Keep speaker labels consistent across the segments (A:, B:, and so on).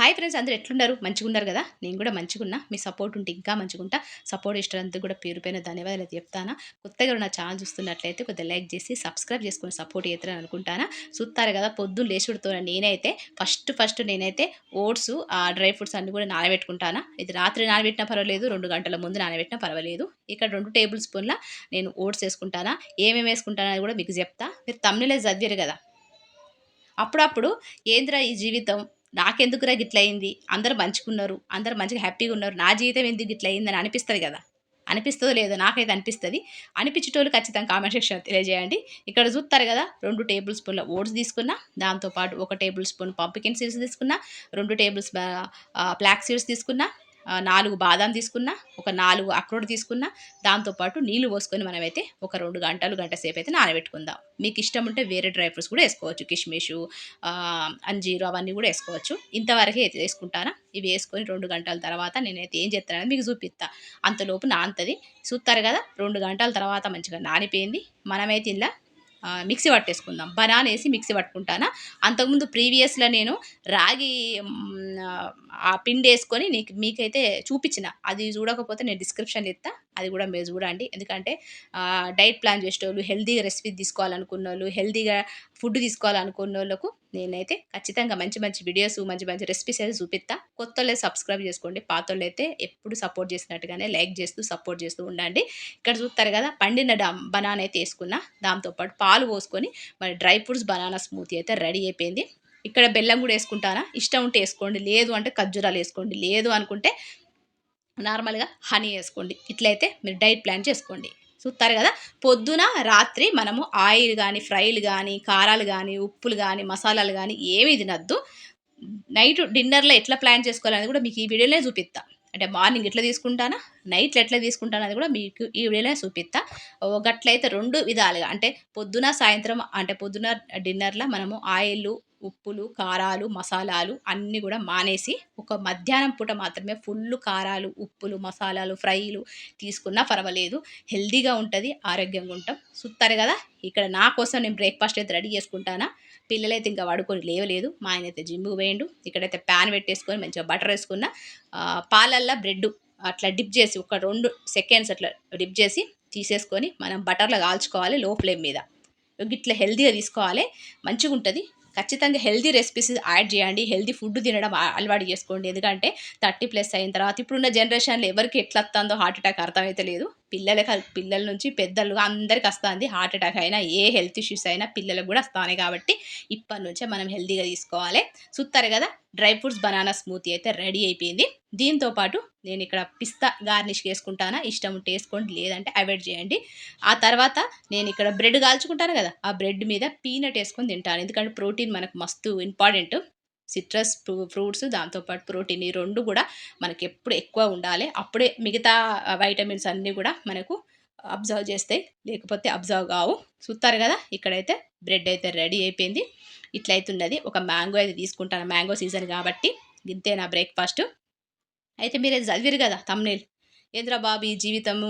A: Hi friends, అందరూ ఎట్లున్నారు? మంచిగున్నారు కదా? నేను కూడా మంచిగున్నా. మీ సపోర్ట్ ఉంటే ఇంకా మంచిగుంటా. సపోర్ట్ ఇష్టంతో కూడా పేరు పైన ధన్యవాదాలు చెప్తానా. కొత్తగా నా ఛానల్ చూస్తున్నట్లయితే కొద్దిగా లైక్ చేసి సబ్స్క్రైబ్ చేసుకొని సపోర్ట్ చేస్తారని అనుకుంటానా. చూస్తారు కదా, పొద్దున్న లేచుడుతో నేనైతే ఫస్ట్ నేనైతే ఓట్స్ డ్రై ఫ్రూట్స్ అన్నీ కూడా నానబెట్టుకుంటానా. ఇది రాత్రి నానబెట్టినా పర్వాలేదు, 2 గంటల ముందు నానబెట్టినా పర్వాలేదు. ఇక్కడ 2 టేబుల్ స్పూన్ల నేను ఓట్స్ వేసుకుంటానా. ఏమేమి వేసుకుంటానా అది కూడా మీకు చెప్తా. మీరు తమ్ముళ్ళే చదివారు కదా. అప్పుడప్పుడు ఏందిరా ఈ జీవితం, నాకెందుకురా గిట్లయింది, అందరూ మంచిగున్నారు, అందరూ మంచిగా హ్యాపీగా ఉన్నారు, నా జీవితం ఎందుకు గిట్ల అయిందని అనిపిస్తుంది కదా. అనిపిస్తుందో లేదో నాకైతే అనిపిస్తుంది. అనిపించేటోళ్ళు ఖచ్చితంగా కామెంట్ సెక్షన్లో తెలియజేయండి. ఇక్కడ చూస్తారు కదా, 2 టేబుల్ స్పూన్ల ఓట్స్ తీసుకున్నా, దాంతోపాటు 1 టేబుల్ స్పూన్ పంప్కిన్ సీడ్స్ తీసుకున్నా, 2 టేబుల్ ఫ్లాక్స్ సీడ్స్ తీసుకున్నా, 4 బాదాం తీసుకున్నా, ఒక 4 అక్రోడ్ తీసుకున్నా. దాంతోపాటు నీళ్లు పోసుకొని మనమైతే ఒక 2 గంటలు, గంట సేపు అయితే నానబెట్టుకుందాం. మీకు ఇష్టం ఉంటే వేరే డ్రై ఫ్రూట్స్ కూడా వేసుకోవచ్చు, కిష్మిషు, అంజీరు అవన్నీ కూడా వేసుకోవచ్చు. ఇంతవరకే అయితే వేసుకుంటానా. ఇవి వేసుకొని 2 గంటల తర్వాత నేనైతే ఏం చేస్తానని మీకు చూపిస్తా. అంతలోపు నానుతుంది. చూస్తారు కదా, 2 గంటల తర్వాత మంచిగా నానిపోయింది. మనమైతే ఇలా మిక్సీ పట్టేసుకుందాం. బనానా వేసి మిక్సీ పట్టుకుంటానా. అంతకుముందు ప్రీవియస్లో నేను రాగి ఆ పిండి వేసుకొని మీకైతే చూపించిన. అది చూడకపోతే నేను డిస్క్రిప్షన్ ఇస్తా, అది కూడా మీరు చూడండి. ఎందుకంటే డైట్ ప్లాన్ చేసేటోళ్ళు, హెల్తీగా రెసిపీ తీసుకోవాలనుకున్న వాళ్ళు, హెల్తీగా ఫుడ్ తీసుకోవాలనుకున్న వాళ్ళకు నేనైతే ఖచ్చితంగా మంచి మంచి వీడియోస్, మంచి మంచి రెసిపీస్ అయితే చూపిస్తా. కొత్త వాళ్ళు సబ్స్క్రైబ్ చేసుకోండి, పాత వాళ్ళు అయితే ఎప్పుడు సపోర్ట్ చేసినట్టుగానే లైక్ చేస్తూ సపోర్ట్ చేస్తూ ఉండండి. ఇక్కడ చూస్తారు కదా, పండిన బనానా అయితే వేసుకున్నా. దాంతోపాటు పాలు పోసుకొని మరి డ్రై ఫ్రూట్స్ బనానా స్మూతీ అయితే రెడీ అయిపోయింది. ఇక్కడ బెల్లం కూడా వేసుకుంటారా, ఇష్టం ఉంటే వేసుకోండి, లేదు అంటే ఖర్జూరాలు వేసుకోండి, లేదు అనుకుంటే నార్మల్గా హనీ వేసుకోండి. ఇట్లయితే మీరు డైట్ ప్లాన్ చేసుకోండి. చూస్తారు కదా, పొద్దున రాత్రి మనము ఆయిల్ కానీ, ఫ్రైలు కానీ, కారాలు కానీ, ఉప్పులు కానీ, మసాలాలు కానీ ఏమీ తినద్దు. నైట్ డిన్నర్లో ఎట్లా ప్లాన్ చేసుకోవాలనేది కూడా మీకు ఈ వీడియోలో చూపిస్తా. అంటే మార్నింగ్ ఎట్లా తీసుకుంటానా, నైట్లో ఎట్లా తీసుకుంటాను అది కూడా మీకు ఈ వీడియోలో చూపిస్తా. గట్లయితే 2 విధాలుగా, అంటే పొద్దున సాయంత్రం, అంటే పొద్దున డిన్నర్లో మనము ఆయిల్, ఉప్పులు, కారాలు, మసాలాలు అన్నీ కూడా మానేసి ఒక మధ్యాహ్నం పూట మాత్రమే ఫుల్ కారాలు, ఉప్పులు, మసాలాలు, ఫ్రైలు తీసుకున్నా పర్వాలేదు. హెల్తీగా ఉంటుంది, ఆరోగ్యంగా ఉంటాం. చూస్తారు కదా, ఇక్కడ నా కోసం నేను బ్రేక్ఫాస్ట్ అయితే రెడీ చేసుకుంటానా. పిల్లలైతే ఇంకా పడుకొని లేవలేదు. మా ఆయన అయితే జిమ్కి పోయిండు. ఇక్కడైతే ప్యాన్ పెట్టేసుకొని మంచిగా బటర్ వేసుకున్న, పాలల్లో బ్రెడ్ అట్లా డిప్ చేసి ఒక 2 సెకండ్స్ అట్లా డిప్ చేసి తీసేసుకొని మనం బటర్లో కాల్చుకోవాలి లో ఫ్లేమ్ మీద. ఇట్లా హెల్తీగా తీసుకోవాలి, మంచిగా ఉంటుంది. ఖచ్చితంగా హెల్తీ రెసిపీస్ యాడ్ చేయండి. హెల్తీ ఫుడ్ తినడం అలవాటు చేసుకోండి. ఎందుకంటే 30+ అయిన తర్వాత ఇప్పుడున్న జనరేషన్లో ఎవరికి ఎట్లా వస్తుందో హార్ట్ అటాక్ అర్థమైతే లేదు. పిల్లల నుంచి పెద్దలు అందరికి వస్తుంది హార్ట్ అటాక్ అయినా, ఏ హెల్త్ ఇష్యూస్ అయినా పిల్లలకు కూడా వస్తాయి. కాబట్టి ఇప్పటి నుంచే మనం హెల్తీగా తీసుకోవాలి. చూస్తారు కదా, డ్రై ఫ్రూట్స్ బనానా స్మూతీ అయితే రెడీ అయిపోయింది. దీంతోపాటు నేను ఇక్కడ పిస్తా గార్నిష్ వేసుకుంటానా. ఇష్టం ఉంటే వేసుకోండి, లేదంటే అవాయిడ్ చేయండి. ఆ తర్వాత నేను ఇక్కడ బ్రెడ్ కాల్చుకుంటాను కదా, ఆ బ్రెడ్ మీద పీనట్ వేసుకొని తింటాను. ఎందుకంటే ప్రోటీన్ మనకు మస్తు ఇంపార్టెంట్. సిట్రస్ ఫ్రూట్స్, దాంతోపాటు ప్రోటీన్, ఈ 2 కూడా మనకి ఎప్పుడు ఎక్కువ ఉండాలి. అప్పుడే మిగతా వైటమిన్స్ అన్నీ కూడా మనకు అబ్జర్వ్ చేస్తాయి, లేకపోతే అబ్జర్వ్ కావు. చూస్తారు కదా, ఇక్కడైతే బ్రెడ్ అయితే రెడీ అయిపోయింది. ఇట్లయితున్నది. ఒక మ్యాంగో అయితే తీసుకుంటాను, మ్యాంగో సీజన్ కాబట్టి. ఇంతే నా బ్రేక్ఫాస్ట్. అయితే మీరు చదివారు కదా తమ్నేల్, ఏంద్రా బాబు ఈ జీవితము,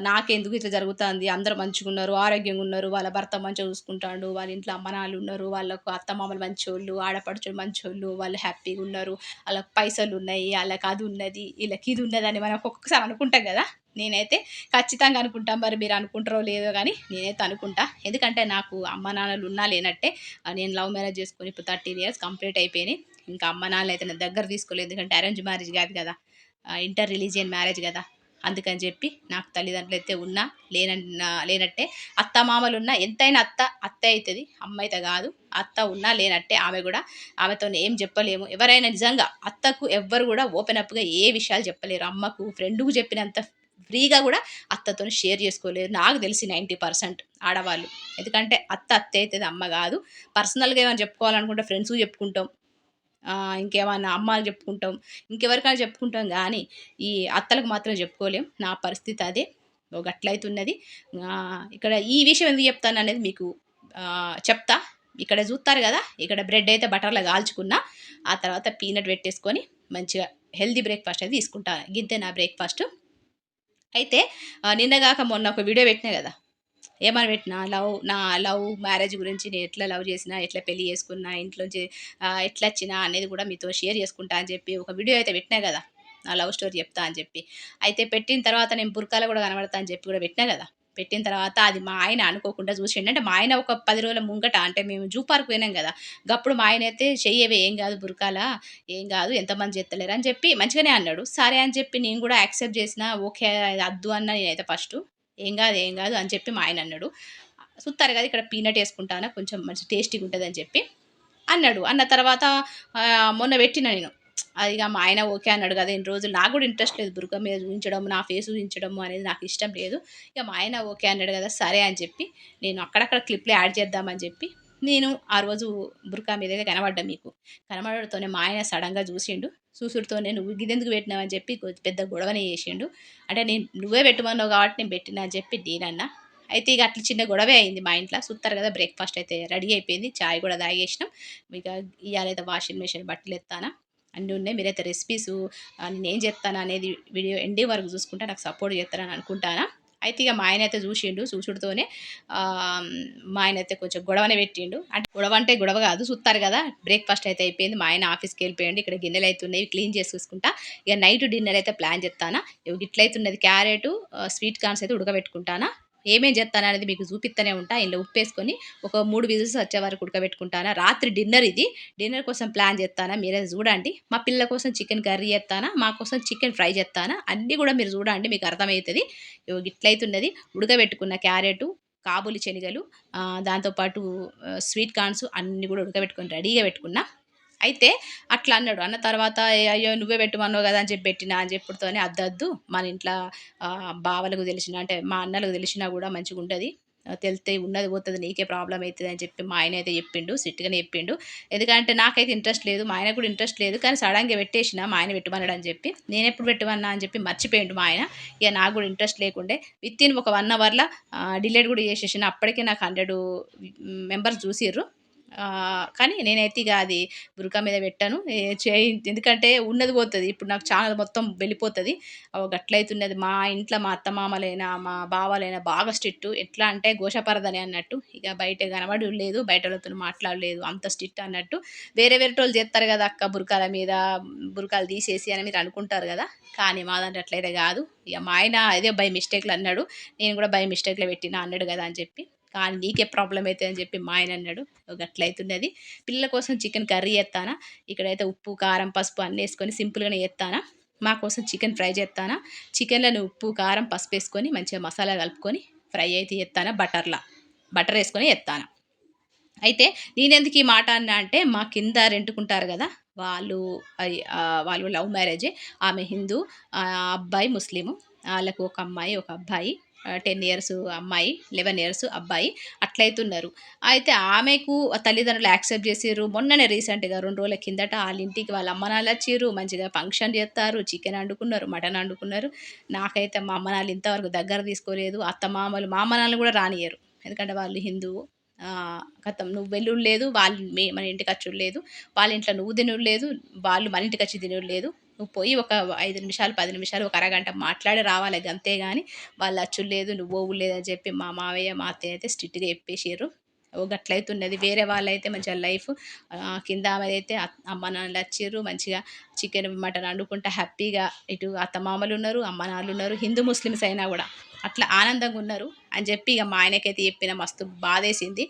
A: నాకెందుకు ఇట్లా జరుగుతుంది, అందరూ మంచిగా ఉన్నారు, ఆరోగ్యంగా ఉన్నారు, వాళ్ళ భర్త మంచిగా చూసుకుంటాడు, వాళ్ళ ఇంట్లో అమ్మ నాన్నలు ఉన్నారు, వాళ్ళకు అత్తమామలు మంచోళ్ళు, ఆడపడుచులు మంచోళ్ళు, వాళ్ళు హ్యాపీగా ఉన్నారు, వాళ్ళకి పైసలు ఉన్నాయి, వాళ్ళకి అది ఉన్నది, వీళ్ళకి ఇది ఉన్నదని మనం ఒక్కొక్కసారి అనుకుంటాం కదా. నేనైతే ఖచ్చితంగా అనుకుంటా. మరి మీరు అనుకుంటారో లేదో కానీ నేనైతే అనుకుంటా. ఎందుకంటే నాకు అమ్మ నాన్నలు ఉన్నా లేనట్టే. నేను లవ్ మ్యారేజ్ చేసుకొని ఇప్పుడు 13 ఇయర్స్ కంప్లీట్ అయిపోయినాయి. ఇంకా అమ్మ నాన్నలు అయితే నా దగ్గర తీసుకోలేదు, ఎందుకంటే అరేంజ్ మ్యారేజ్ కాదు కదా, ఇంటర్ రిలీజియన్ మ్యారేజ్ కదా. అందుకని చెప్పి నాకు తల్లిదండ్రులు అయితే ఉన్నా లేనట్టే. అత్త మామలు ఉన్నా, ఎంతైనా అత్త అవుతుంది, అమ్మ అయితే కాదు. అత్త ఉన్నా లేనట్టే. ఆమె కూడా, ఆమెతో ఏం చెప్పలేము. ఎవరైనా నిజంగా అత్తకు ఎవ్వరు కూడా ఓపెన్ అప్గా ఏ విషయాలు చెప్పలేరు. అమ్మకు ఫ్రెండ్కు చెప్పినంత ఫ్రీగా కూడా అత్తతో షేర్ చేసుకోలేరు, నాకు తెలిసి 90% ఆడవాళ్ళు. ఎందుకంటే అత్త అవుతుంది, అమ్మ కాదు. పర్సనల్గా ఏమైనా చెప్పుకోవాలనుకుంటే ఫ్రెండ్స్కి చెప్పుకుంటాం, ఇంకేమన్నా అమ్మకి చెప్పుకుంటాం, ఇంకెవరికైనా చెప్పుకుంటాం, కానీ ఈ అత్తలకు మాత్రం చెప్పుకోలేం. నా పరిస్థితి అదే, గట్లయితున్నది. ఇక్కడ ఈ విషయం ఎందుకు చెప్తాను అనేది మీకు చెప్తా. ఇక్కడ చూస్తారు కదా, ఇక్కడ బ్రెడ్ అయితే బటర్లో కాల్చుకున్నా. ఆ తర్వాత పీనట్ పెట్టేసుకొని మంచిగా హెల్తీ బ్రేక్ఫాస్ట్ అయితే తీసుకుంటాను. గింతే నా బ్రేక్ఫాస్ట్. అయితే నిన్నగాక మొన్న ఒక వీడియో పెట్టినా కదా, ఏమని పెట్టినా నా లవ్ మ్యారేజ్ గురించి నేను ఎట్లా లవ్ చేసినా, ఎట్లా పెళ్లి చేసుకున్నా, ఇంట్లోంచి ఎట్లా వచ్చినా అనేది కూడా మీతో షేర్ చేసుకుంటా అని చెప్పి ఒక వీడియో అయితే పెట్టినా కదా! నా లవ్ స్టోరీ చెప్తా అని చెప్పి. అయితే పెట్టిన తర్వాత నేను బుర్కాలో కూడా కనబడతా అని చెప్పి కూడా పెట్టినా కదా! పెట్టిన తర్వాత అది మా ఆయన అనుకోకుండా చూసిండు. అంటే మా ఆయన ఒక 10 రోజుల ముంగట అంటే మేము జూ పార్క్ పోయినాం కదా! గప్పుడు మా ఆయనైతే "చెయ్యవే ఏం కాదు బురకాల, ఏం కాదు ఎంతమంది చేత్తలేరు" అని చెప్పి మంచిగానే అన్నాడు. సరే అని చెప్పి నేను కూడా యాక్సెప్ట్ చేసిన. ఓకే. అది అద్దు అన్నా నేనైతే ఫస్టు. "ఏం కాదు, ఏం కాదు" అని చెప్పి మా ఆయన అన్నాడు. సుత్తారు కదా! ఇక్కడ పీనట్ ఏసుకుంటానా కొంచెం మంచి టేస్టీగా ఉంటదని చెప్పి అన్నాడు. అన్న తర్వాత మొన్న పెట్టిన నేను. అది ఇగ మా ఆయన ఓకే అన్నాడు కదా! ఇన్ని రోజులు నాకు కూడా ఇంట్రెస్ట్ లేదు బురక మీద చూయించడం, నా ఫేస్ చూయించడం అనేది నాకు ఇష్టం లేదు. ఇక మా ఆయన ఓకే అన్నాడు కదా! సరే అని చెప్పి నేను అక్కడక్కడ క్లిప్‌లు యాడ్ చేద్దామని చెప్పి నేను ఆ రోజు బురకా మీదనే కనపడ్డా మీకు. కనపడడంతోనే మా ఆయన సడెన్‌గా చూసిండు. చూసుడుతోనే "నువ్వు గిదెందుకు పెట్టినావు" అని చెప్పి పెద్ద గొడవనే చేసిండు. అంటే నువ్వే పెట్టమన్నావు కాబట్టి నేను పెట్టినా అని చెప్పి నేనన్నా. అయితే ఇక అట్లా చిన్న గొడవే అయింది మా ఇంట్లో. చూత్తారు కదా! బ్రేక్‌ఫాస్ట్ అయితే రెడీ అయిపోయింది. చాయ్ కూడా తాగేసినాం. ఇక ఇయ్యాలైతే వాషింగ్ మెషిన్ బట్టలెత్తానా అన్నీ ఉన్నాయి. మీరైతే రెసిపీసు నేనేం చెప్తాను అనేది వీడియో ఎండింగ్ వరకు చూసుకుంటే నాకు సపోర్ట్ చేస్తారని అనుకుంటానా. అయితే ఇక మా ఆయనైతే చూసిండు. చూసుడుతోనే మా ఆయనైతే కొంచెం గొడవనే పెట్టిండు. అంటే గొడవ అంటే గొడవ కాదు. చూత్తారు కదా! బ్రేక్‌ఫాస్ట్ అయితే అయిపోయింది. మా ఆయన ఆఫీస్‌కెళ్ళిపోయిండు. ఇక్కడ గిన్నెలైతున్నాయి క్లీన్ చేసేసుకుంటా. ఇక నైట్ డిన్నర్ అయితే ప్లాన్ చేత్తానా. ఇగో గిట్లయితున్నది క్యారెటు, స్వీట్ కార్న్స్ అయితే ఉడకబెట్టుకుంటానా. ఏమేం చేత్తాననేది మీకు చూపిత్తనే ఉంటా. ఇందులో ఉప్పేసుకొని ఒక 3 విజిల్స్ వచ్చే వరకు ఉడకబెట్టుకుంటానా. రాత్రి డిన్నర్ ఇది. డిన్నర్ కోసం ప్లాన్ చేత్తానా. మీరే చూడండి. మా పిల్లల కోసం చికెన్ కర్రీ చేత్తానా. మా కోసం చికెన్ ఫ్రై చేత్తానా. అన్నీ కూడా మీరు చూడండి మీకు అర్థమైతది. ఇగో గిట్లయితున్నది. ఉడకబెట్టుకున్న క్యారెటు, కాబూలి శనగలు, దాంతో పాటు స్వీట్ కార్న్స్ అన్నీ కూడా ఉడకబెట్టుకొని రెడీగా పెట్టుకున్నా. అయితే అట్లా అన్నాడు. అన్న తర్వాత అయ్యో! నువ్వే పెట్టమన్నావు కదా! అని చెప్పి పెట్టినా అని చెప్పుడుతోనే అద్దద్దు మన ఇంట్ల బావలకు తెలిసినా అంటే మా అన్నలకు తెలిసినా కూడా మంచిగుండది. తెలితే ఉన్నది పోతది నీకే ప్రాబ్లమ్ అయితది అని చెప్పి మా ఆయన అయితే చెప్పిండు. స్ట్రిక్ట్‌గానే చెప్పిండు. ఎందుకంటే నాకైతే ఇంట్రెస్ట్ లేదు. మా ఆయనకు కూడా ఇంట్రెస్ట్ లేదు. కానీ సడెన్‌గా పెట్టేసిన మా ఆయన పెట్టమన్నాడు అని చెప్పి. నేనెప్పుడు పెట్టమన్నా అని చెప్పి మర్చిపోయిండు మా ఆయన. ఇక నాకు కూడా ఇంట్రెస్ట్ లేకుండే వితిన్ ఒక 1 అవర్‌ల డిలీట్ కూడా చేసేసిన. అప్పటికే నాకు 100 మెంబర్స్ చూసిర్రు. కానీ నేనైతే ఇగ అది బురకా మీద పెట్టను. ఎందుకంటే ఉన్నది పోతది. ఇప్పుడు నాకు ఛానెల్ మొత్తం వెళ్ళిపోతది. గట్లయితున్నది. మా ఇంట్ల మా అత్తమామలైనా, మా బావలైనా బాగా స్ట్రిక్టు. ఎట్లా అంటే ఘోషపరదని అన్నట్టు. ఇక బయట కనబడుడు లేదు. బయటోళ్ళతోని మాట్లాడలేదు. అంత స్ట్రిక్ట్ అన్నట్టు. వేరే వేరేటోళ్ళు చేత్తరు కదా అక్క బురకాల మీద బురకాలు తీసేసి అని మీరు అనుకుంటారు కదా! కానీ మా దాంట్లో అట్లయితే కాదు. ఇక మా ఆయన అదే బై మిస్టేక్‌లో అన్నాడు. నేను కూడా బై మిస్టేక్‌లో పెట్టినా అన్నాడు కదా! అని చెప్పి. కానీ నీకే ప్రాబ్లమ్ అయితదని చెప్పి మా ఆయన అన్నాడు. గట్లయితున్నది. పిల్లల కోసం చికెన్ కర్రీ చేత్తానా. ఇక్కడైతే ఉప్పు, కారం, పసుపు అన్నేసుకొని సింపుల్‌గానే చేత్తానా. మా కోసం చికెన్ ఫ్రై చేత్తానా. చికెన్‌లోని ఉప్పు, కారం, పసుపేసుకొని మంచిగా మసాలా కలుపుకొని ఫ్రై అయితే చేత్తానా బటరేసుకొని చేత్తానా. అయితే నేనెందుకు ఈ మాట అన్నా అంటే మా కింద రెంట్‌కుంటారు గదా! వాళ్ళు లవ్ మ్యారేజే. ఆమె హిందూ, అబ్బాయి ముస్లిము. ఆళ్ళకు ఒక అమ్మాయి, ఒక అబ్బాయి. 10 ఇయర్స్ అమ్మాయి, 11 ఇయర్స్ అబ్బాయి. అట్లయితున్నారు. అయితే ఆమెకు తల్లిదండ్రులు యాక్సెప్ట్ జేసిర్రు. మొన్ననే రీసెంట్‌గా 2 రోజుల కిందట ఆళ్ళింటికి వాళ్ళ అమ్మ నాన్నలొచ్చిర్రు. మంచిగా ఫంక్షన్ జేత్తారు. చికెన్ అండుకున్నారు, మటన్ అండుకున్నారు. నాకైతే మా అమ్మ నాన్నలు ఇంతవరకు దగ్గర తీసుకోలేదు. అత్తమామలు మా అమ్మ నాన్నలు గూడా రానియ్యరు. ఎందుకంటే వాళ్ళు హిందువు. ఖతం నువ్వు వెళ్ళుడు లేదు. వాళ్ళు మన ఇంటికచ్చుడు లేదు. వాళ్ళ ఇంట్లో నువ్వు తినుడు లేదు. వాళ్ళు మన ఇంటికచ్చి తినుడు లేదు. నువ్వు పోయి ఒక 5 నిమిషాలు, 10 నిమిషాలు, ఒక అరగంట మాట్లాడి రావాలి గంతే గాని వాళ్ళచ్చుడు లేదు. నువ్వు పోవుడు లేదని చెప్పి మా మావయ్య, మా అత్తయ్య అయితే స్ట్రిక్ట్‌గా చెప్పేసిర్రు. గట్లయితున్నది. వేరే వాళ్ళైతే మంచిగా లైఫ్ కింద ఆమెదైతే అమ్మ నాన్నలచ్చిర్రు. మంచిగా చికెన్, మటన్ వండుకుంటా హ్యాపీగా ఇటు అత్తమామలున్నారు, అమ్మ నాన్నలున్నారు. హిందూ, ముస్లిమ్స్ అయినా గూడా. అట్లా ఆనందంగున్నారు అని చెప్పి ఇగ మా ఆయనకైతే చెప్పిన. మస్తు బాధేసింది.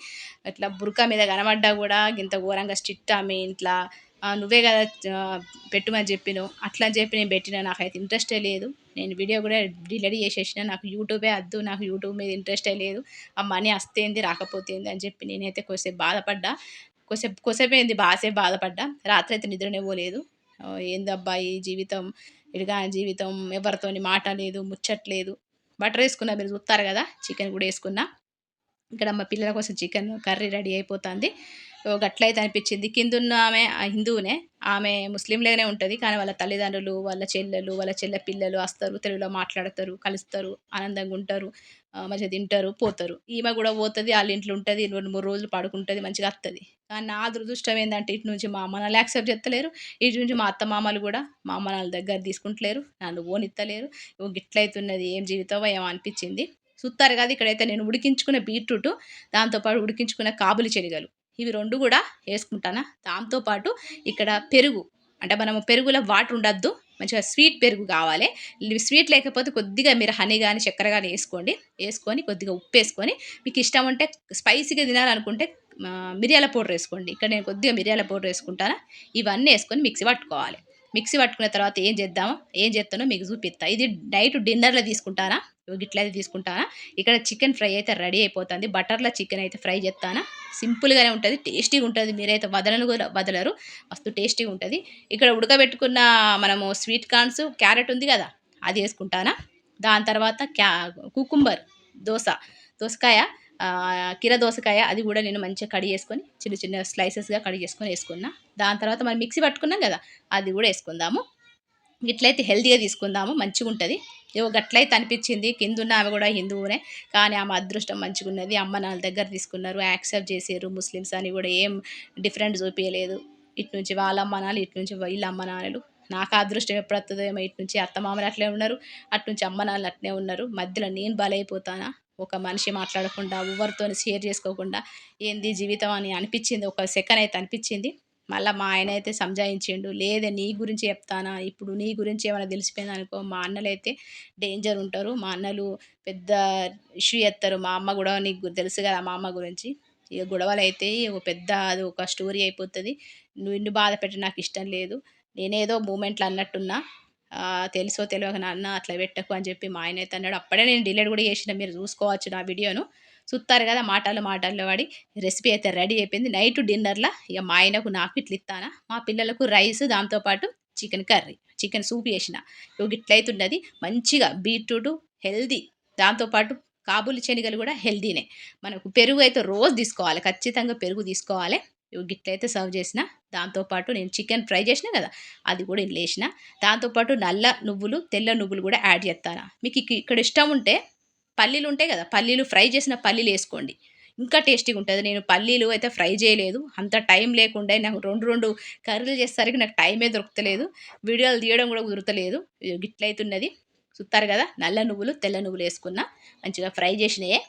A: అట్లా బురకా మీద కనబడ్డా గూడా గింత ఘోరంగా స్ట్రిక్టా మీ ఇంట్ల. నువ్వే గదా పెట్టుమని జెప్పినవు. అట్లా అని చెప్పి నేను పెట్టిన. నాకైతే ఇంట్రెస్టే లేదు. నేను వీడియో గూడా డిలీట్ చేసేసిన. నాకు యూట్యూబే అద్దు. నాకు యూట్యూబ్ మీద ఇంట్రెస్టే లేదు. ఆ మనీ అస్తేంది, రాకపోతేంది అని చెప్పి నేనైతే కొద్దిసేపు బాధపడ్డా. కొద్దిసేపేంది బాసేపు బాధపడ్డా. రాత్రయితే నిద్రనే పోలేదు. ఏందబ్బా ఈ జీవితం, ఇటుగాని జీవితం, ఎవరితోని మాట లేదు, ముచ్చట లేదు. బటరేసుకున్నా మీరు చూత్తారు గదా! చికెన్ గూడా యేసుకున్నా. ఇక్కడ మా పిల్లల కోసం చికెన్ కర్రీ రెడీ అయిపోతాంది. గట్లయితే అనిపిచ్చింది. కిందున్న ఆమె హిందువునే. ఆమె ముస్లింలాగానే ఉంటది. కానీ వాళ్ళ తల్లిదండ్రులు, వాళ్ళ చెల్లెలు, వాళ్ళ చెల్లె పిల్లలు అస్తరు. తెలుగులో మాట్లాడతారు, కలుస్తారు, ఆనందంగుంటారు. మంచిగా తింటారు, పోతారు. ఈమె గూడా పోతది. ఆళ్ళింట్లో ఉంటది. 2, 3 రోజులు పడుకుంటది. మంచిగా అత్తది. కానీ నా దురదృష్టం ఏందంటే ఇటు నుంచి మా అమ్మ నాన్నలు యాక్సెప్ట్ జేత్తలేరు. ఇటు నుంచి మా అత్తమామలు గూడా మా అమ్మ నాన్నల దగ్గర తీసుకుంటలేరు. నన్ను పోనిత్తలేరు. గిట్లయితున్నది. ఏం జీవితమో ఏమో అనిపిచ్చింది. చూస్తారు కదా ఇక్కడైతే నేను ఉడికించుకున్న బీట్రూట్, దాంతోపాటు ఉడికించుకున్న కాబులి శనగలు ఇవి 2 కూడా వేసుకుంటాను. దాంతోపాటు ఇక్కడ పెరుగు, అంటే మనము పెరుగులో వాటర్ ఉండొద్దు, మంచిగా స్వీట్ పెరుగు కావాలి. స్వీట్ లేకపోతే కొద్దిగా మీరు హనీ కానీ చక్కెర కానీ వేసుకోండి. వేసుకొని కొద్దిగా ఉప్పు వేసుకొని, మీకు ఇష్టం ఉంటే స్పైసీగా తినాలనుకుంటే మిరియాల పౌడర్ వేసుకోండి. ఇక్కడ నేను కొద్దిగా మిరియాల పౌడర్ వేసుకుంటాను. ఇవన్నీ వేసుకొని మిక్సీ పట్టుకోవాలి. మిక్సీ పట్టుకున్న తర్వాత ఏం చేస్తానో మీకు చూపిస్తా. ఇది నైట్ డిన్నర్లో తీసుకుంటానా, ఇట్లా తీసుకుంటానా. ఇక్కడ చికెన్ ఫ్రై అయితే రెడీ అయిపోతుంది. బటర్లో చికెన్ అయితే ఫ్రై చేస్తానా. సింపుల్గానే ఉంటుంది, టేస్టీగా ఉంటుంది. మీరైతే వదలరు, మస్తు టేస్టీగా ఉంటుంది. ఇక్కడ ఉడకబెట్టుకున్న మనము స్వీట్ కార్న్స్, క్యారెట్ ఉంది కదా, అది వేసుకుంటానా. దాని తర్వాత కుకుంబర్, దోసకాయ, కీర దోసకాయ, అది కూడా నేను మంచిగా కడిగి చేసుకొని చిన్న చిన్న స్లైసెస్గా కడిగి చేసుకొని వేసుకున్నా. దాని తర్వాత మనం మిక్సీ పట్టుకున్నాం కదా, అది కూడా వేసుకుందాము. ఇట్లయితే హెల్తీగా తీసుకుందాము, మంచిగా ఉంటుంది. ఏవో గట్లయితే అనిపించింది. కిందున్న ఆమె కూడా హిందువునే, కానీ ఆమె అదృష్టం మంచిగా ఉన్నది. అమ్మ నాన్న దగ్గర తీసుకున్నారు, యాక్సెప్ట్ చేసారు. ముస్లిమ్స్ అని కూడా ఏం డిఫరెంట్ చూపించలేదు. ఇటు నుంచి వాళ్ళ అమ్మ నాన్నలు, ఇటు నుంచి వీళ్ళ అమ్మ నాన్నలు. నాకు అదృష్టం ఎప్పుడు వస్తుందో ఏమో. ఇటు నుంచి అత్త మామలు అట్లే ఉన్నారు, అటు నుంచి అమ్మ నాన్నలు అట్లే ఉన్నారు. మధ్యలో నేను బలైపోతానా. ఒక మనిషి మాట్లాడకుండా, ఎవరితో షేర్ చేసుకోకుండా ఏంది జీవితం అని అనిపించింది. ఒక సెకండ్ అయితే అనిపించింది. మళ్ళీ మా ఆయన అయితే సంజాయించిండు, లేదే నీ గురించి చెప్తానా, ఇప్పుడు నీ గురించి ఏమైనా తెలిసిపోయింది అనుకో, మా అన్నలైతే డేంజర్ ఉంటారు. మా అన్నలు పెద్ద ఇష్యూ చేస్తారు. మా అమ్మ కూడా నీకు తెలుసు కదా మా అమ్మ గురించి. ఇక గొడవలు అయితే ఒక పెద్ద అది ఒక స్టోరీ అయిపోతుంది. నువ్వు ఇన్ని బాధ పెట్టి నాకు ఇష్టం లేదు. నేనేదో మూమెంట్లో అన్నట్టున్నా, తెలుసో తెలియక నాన్న అట్లా పెట్టకు అని చెప్పి మా ఆయన అయితే అన్నాడు. అప్పుడే నేను డిలీట్ కూడా చేసిన, మీరు చూసుకోవచ్చు నా వీడియోను. చూస్తారు కదా, మాటల్లో వాడి రెసిపీ అయితే రెడీ అయిపోయింది. నైట్ డిన్నర్లో ఇక మా ఆయనకు నాకు ఇట్లా ఇస్తానా, మా పిల్లలకు రైస్, దాంతోపాటు చికెన్ కర్రీ, చికెన్ సూప్ చేసిన. ఇట్లయితున్నది మంచిగా. బీట్రూట్ హెల్దీ, దాంతోపాటు కాబూలి శనగలు కూడా హెల్దీనే. మనకు పెరుగు అయితే రోజు తీసుకోవాలి, ఖచ్చితంగా పెరుగు తీసుకోవాలి. గిట్లయితే సర్వ్ చేసిన. దాంతోపాటు నేను చికెన్ ఫ్రై చేసిన కదా, అది కూడా ఇందులో వేసిన. దాంతోపాటు నల్ల నువ్వులు, తెల్ల నువ్వులు కూడా యాడ్ చేస్తాను. మీకు ఇక్కడ ఇష్టం ఉంటే పల్లీలు ఉంటాయి కదా, పల్లీలు ఫ్రై చేసిన పల్లీలు వేసుకోండి, ఇంకా టేస్టీగా ఉంటుంది. నేను పల్లీలు అయితే ఫ్రై చేయలేదు, అంత టైం లేకుండా నాకు రెండు కర్రీలు చేసేసరికి నాకు టైమే దొరుకుతలేదు, వీడియోలు తీయడం కూడా కుదరతలేదు. గిట్లయితున్నది. చూస్తారు కదా, నల్ల నువ్వులు, తెల్ల నువ్వులు వేసుకున్నా, మంచిగా ఫ్రై చేసినాయే.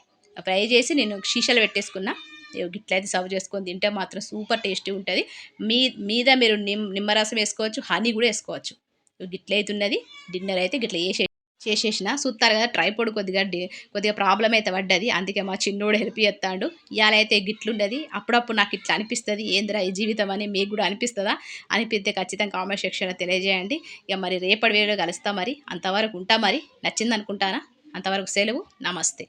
A: ఫ్రై చేసి నేను షీషాలు పెట్టేసుకున్నా. గిట్లయితే సర్వ్ చేసుకొని తింటే మాత్రం సూపర్ టేస్టీ ఉంటుంది. మీద మీరు నిమ్మరసం వేసుకోవచ్చు, హనీ కూడా వేసుకోవచ్చు. గిట్లయితున్నది. డిన్నర్ అయితే గిట్ల చేసేసిన. చూస్తారు కదా, ట్రైపోడ్ కొద్దిగా ప్రాబ్లం అయితే పడ్డది, అందుకే మా చిన్నోడు హెల్ప్ చేస్తాడు. ఇవాళ అయితే గిట్లుండది. అప్పుడప్పుడు నాకు ఇట్లా అనిపిస్తుంది, ఏందిరా ఈ జీవితం అని. మీకు కూడా అనిపిస్తుందా? అనిపిస్తే ఖచ్చితంగా కామెంట్ సెక్షన్లో తెలియజేయండి. ఇక మరి రేపటి వీడియో కలుస్తా. మరి అంతవరకు ఉంటా. మరి నచ్చింది అనుకుంటానా. అంతవరకు సెలవు. నమస్తే.